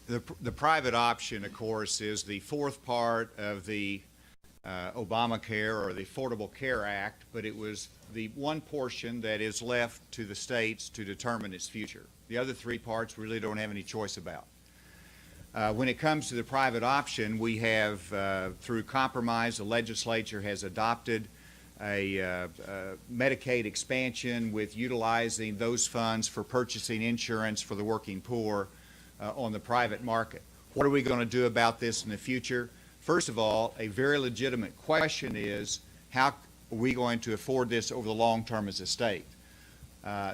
The private option, of course, is the fourth part of the Obamacare or the Affordable Care Act, but it was the one portion that is left to the states to determine its future. The other three parts we really don't have any choice about. When it comes to the private option, we have, through compromise, the legislature has adopted a Medicaid expansion with utilizing those funds for purchasing insurance for the working poor on the private market. What are we going to do about this in the future? First of all, a very legitimate question is, how are we going to afford this over the long term as a state?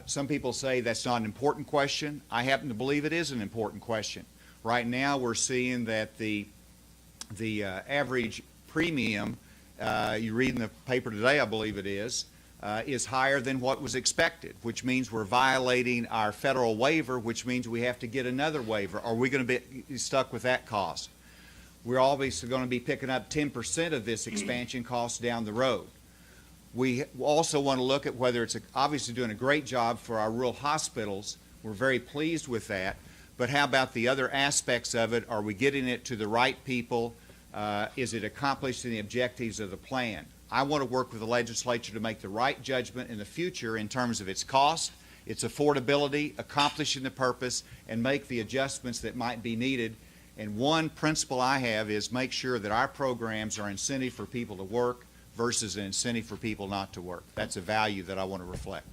Some people say that's not an important question. I happen to believe it is an important question. Right now we're seeing that the average premium, you read in the paper today, I believe it is higher than what was expected, which means we're violating our federal waiver, which means we have to get another waiver. Are we going to be stuck with that cost? We're obviously going to be picking up 10% of this expansion cost down the road. We also want to look at whether it's obviously doing a great job for our rural hospitals. We're very pleased with that. But how about the other aspects of it? Are we getting it to the right people? Is it accomplishing the objectives of the plan? I want to work with the legislature to make the right judgment in the future in terms of its cost, its affordability, accomplishing the purpose, and make the adjustments that might be needed. And one principle I have is make sure that our programs are incentive for people to work versus an incentive for people not to work. That's a value that I want to reflect.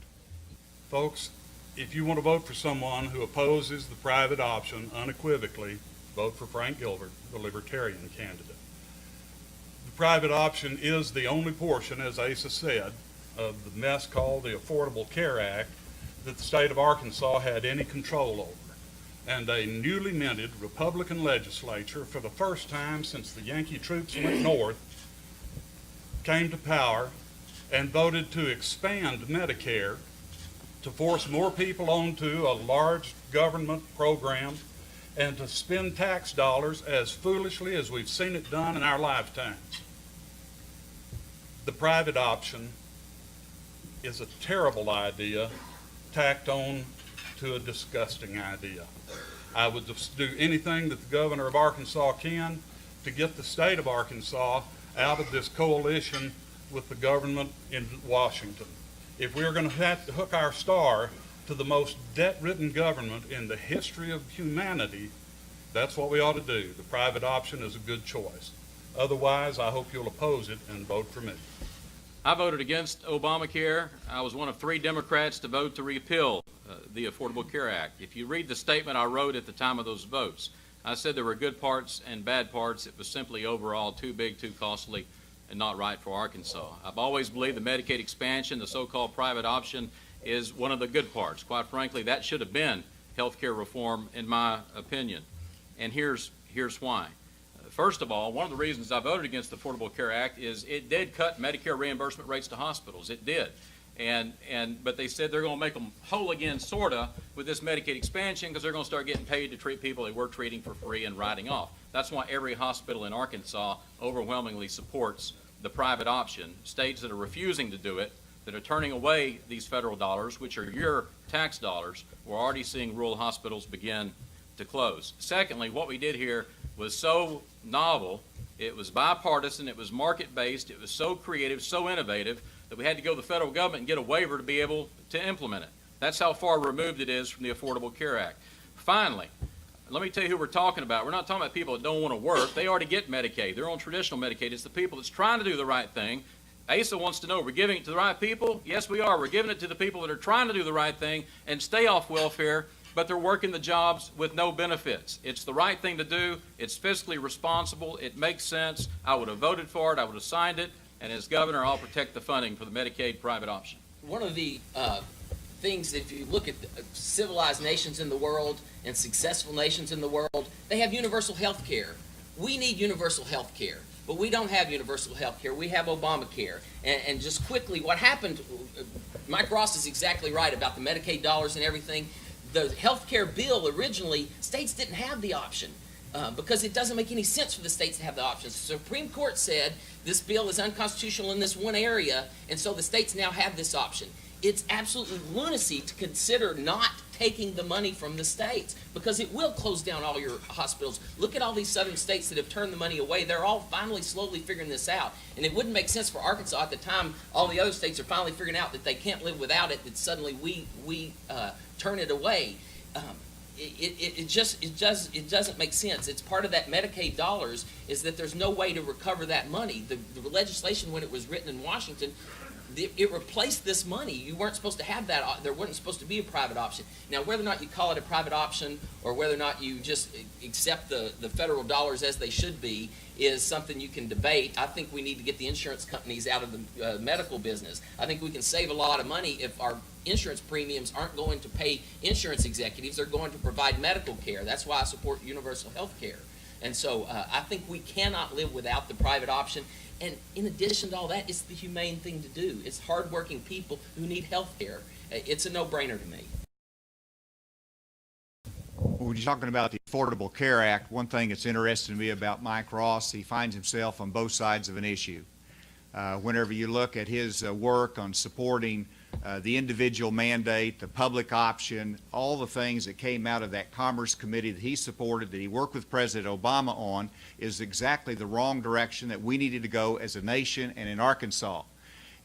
Folks, if you want to vote for someone who opposes the private option unequivocally, vote for Frank Gilbert, the Libertarian candidate. The private option is the only portion, as Asa said, of the mess called the Affordable Care Act that the state of Arkansas had any control over. And a newly minted Republican legislature, for the first time since the Yankee troops went north, came to power and voted to expand Medicare to force more people onto a large government program and to spend tax dollars as foolishly as we've seen it done in our lifetimes. The private option is a terrible idea tacked on to a disgusting idea. I would just do anything that the governor of Arkansas can to get the state of Arkansas out of this coalition with the government in Washington. If we're going to have to hook our star to the most debt-ridden government in the history of humanity, that's what we ought to do. The private option is a good choice. Otherwise, I hope you'll oppose it and vote for me. I voted against Obamacare. I was one of 3 Democrats to vote to repeal the Affordable Care Act. If you read the statement I wrote at the time of those votes, I said there were good parts and bad parts. It was simply overall too big, too costly, and not right for Arkansas. I've always believed the Medicaid expansion, the so-called private option, is one of the good parts. Quite frankly, that should have been health care reform, in my opinion. And here's why. First of all, one of the reasons I voted against the Affordable Care Act is it did cut Medicare reimbursement rates to hospitals. It did. But they said they're going to make them whole again, sort of, with this Medicaid expansion, because they're going to start getting paid to treat people they were treating for free and writing off. That's why every hospital in Arkansas overwhelmingly supports the private option. States that are refusing to do it, that are turning away these federal dollars, which are your tax dollars, we're already seeing rural hospitals begin to close. Secondly, what we did here was so novel, it was bipartisan, it was market-based, it was so creative, so innovative, that we had to go to the federal government and get a waiver to be able to implement it. That's how far removed it is from the Affordable Care Act. Finally, let me tell you who we're talking about. We're not talking about people that don't want to work. They already get Medicaid. They're on traditional Medicaid. It's the people that's trying to do the right thing. Asa wants to know, we're giving it to the right people? Yes, we are. We're giving it to the people that are trying to do the right thing and stay off welfare, but they're working the jobs with no benefits. It's the right thing to do. It's fiscally responsible. It makes sense. I would have voted for it. I would have signed it. And as governor, I'll protect the funding for the Medicaid private option. One of the things, if you look at civilized nations in the world and successful nations in the world, they have universal health care. We need universal health care, but we don't have universal health care. We have Obamacare. And just quickly, what happened, Mike Ross is exactly right about the Medicaid dollars and everything. The health care bill originally, states didn't have the option. Because it doesn't make any sense for the states to have the options. The Supreme Court said this bill is unconstitutional in this one area, and so the states now have this option. It's absolutely lunacy to consider not taking the money from the states, because it will close down all your hospitals. Look at all these southern states that have turned the money away. They're all finally slowly figuring this out. And it wouldn't make sense for Arkansas at the time all the other states are finally figuring out that they can't live without it, that suddenly we turn it away. It doesn't make sense. It's part of that Medicaid dollars, is that there's no way to recover that money. The legislation, when it was written in Washington, it replaced this money. You weren't supposed to have that. There wasn't supposed to be a private option. Now, whether or not you call it a private option or whether or not you just accept the federal dollars as they should be is something you can debate. I think we need to get the insurance companies out of the medical business. I think we can save a lot of money if our insurance premiums aren't going to pay insurance executives. They're going to provide medical care. That's why I support universal health care. And so I think we cannot live without the private option. And in addition to all that, it's the humane thing to do. It's hardworking people who need health care. It's a no-brainer to me. When you're talking about the Affordable Care Act, one thing that's interesting to me about Mike Ross, he finds himself on both sides of an issue. Whenever you look at his work on supporting the individual mandate, the public option, all the things that came out of that Commerce Committee that he supported, that he worked with President Obama on, is exactly the wrong direction that we needed to go as a nation and in Arkansas.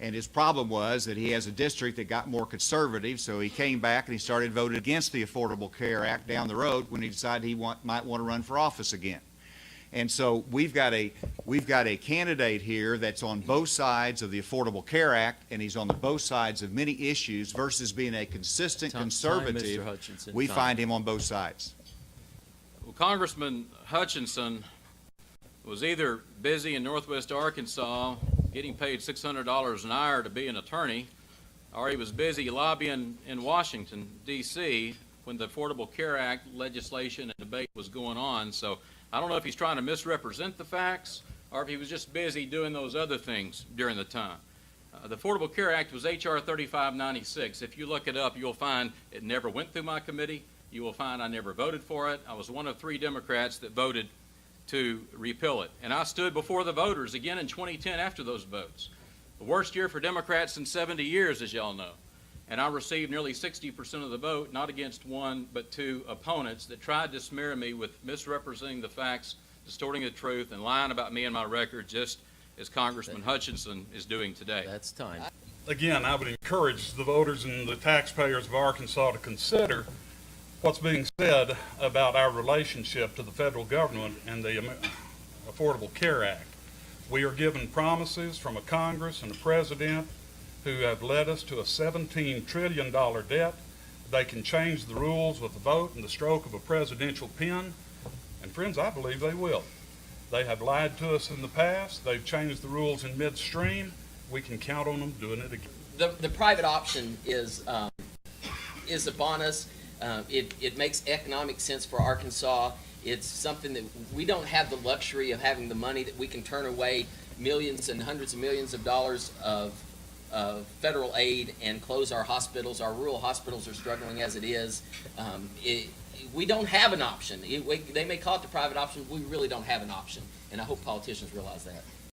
And his problem was that he has a district that got more conservative, so he came back and he started voting against the Affordable Care Act down the road when he decided he might want to run for office again. And so we've got a candidate here that's on both sides of the Affordable Care Act, and he's on both sides of many issues versus being a consistent conservative. Mr. Hutchinson, we find him on both sides. Well, Congressman Hutchinson was either busy in Northwest Arkansas getting paid $600 an hour to be an attorney, or he was busy lobbying in Washington, D.C. when the Affordable Care Act legislation and debate was going on. So I don't know if he's trying to misrepresent the facts or if he was just busy doing those other things during the time. The Affordable Care Act was H.R. 3596. If you look it up, you'll find it never went through my committee. You will find I never voted for it. I was one of 3 Democrats that voted to repeal it. And I stood before the voters again in 2010 after those votes. The worst year for Democrats in 70 years, as y'all know. And I received nearly 60% of the vote, not against 1 but 2 opponents that tried to smear me with misrepresenting the facts, distorting the truth, and lying about me and my record, just as Congressman Hutchinson is doing today. That's time. Again, I would encourage the voters and the taxpayers of Arkansas to consider what's being said about our relationship to the federal government and the Affordable Care Act. We are given promises from a Congress and a president who have led us to a $17 trillion debt. They can change the rules with a vote and the stroke of a presidential pen. And friends, I believe they will. They have lied to us in the past. They've changed the rules in midstream. We can count on them doing it again. The private option is upon us. It makes economic sense for Arkansas. It's something that we don't have the luxury of having the money that we can turn away millions and hundreds of millions of dollars of federal aid and close our hospitals. Our rural hospitals are struggling as it is. We don't have an option. They may call it the private option. We really don't have an option, and I hope politicians realize that.